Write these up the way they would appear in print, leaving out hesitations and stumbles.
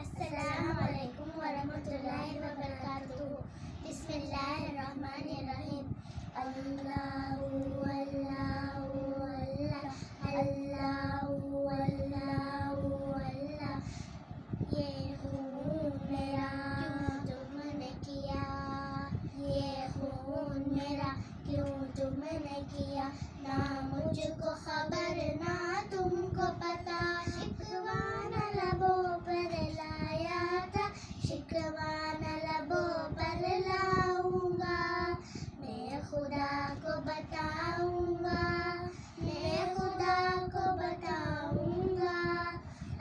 अस्सलामुअलैकुम वरहमतुल्लाहि वबरकातुहू। बिस्मिल्लाहिर्रहमानिर्रहीम। अल्लाहु अल्लाहु अल्लाह, अल्लाहु अल्लाहु अल्लाह। ये खून मेरा क्यों तुमने किया, ये खून मेरा क्यों तुमने किया। ना मुझको खबर ना तुमको पता, शिकवा न लबों पर लाया था, शिकवा न लबों पर लाऊंगा। मैं खुदा को बताऊंगा, मैं खुदा को बताऊंगा।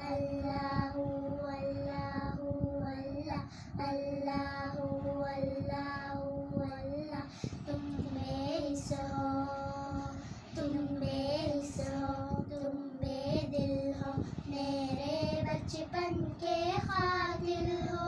अल्लाहु अल्लाहु अल्लाह, अल्लाहु अल्लाहु अल्लाह। तुम बेहिस हो, तुम बेहिस हो, तुम बेदिल हो, मेरे बचपन के खातिल हो।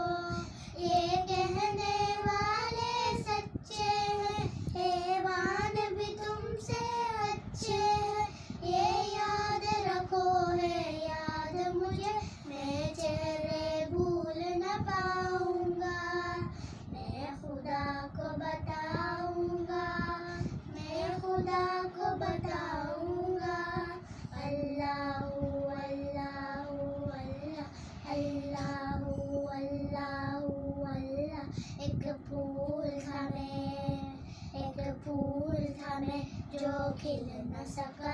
ये कहने वाले सच्चे हैं, हैवान भी तुमसे अच्छे हैं। ये याद रखो है याद मुझे, मैं चेहरे भूल न पाऊंगा। मैं खुदा को बताऊंगा, मैं खुदा को बताऊंगा। अल्लाहु अल्लाहु अल्लाह, अल्लाहु अल्लाहु अल्लाह। एक फूल था मैं, एक फूल था मैं, जो खिल न सका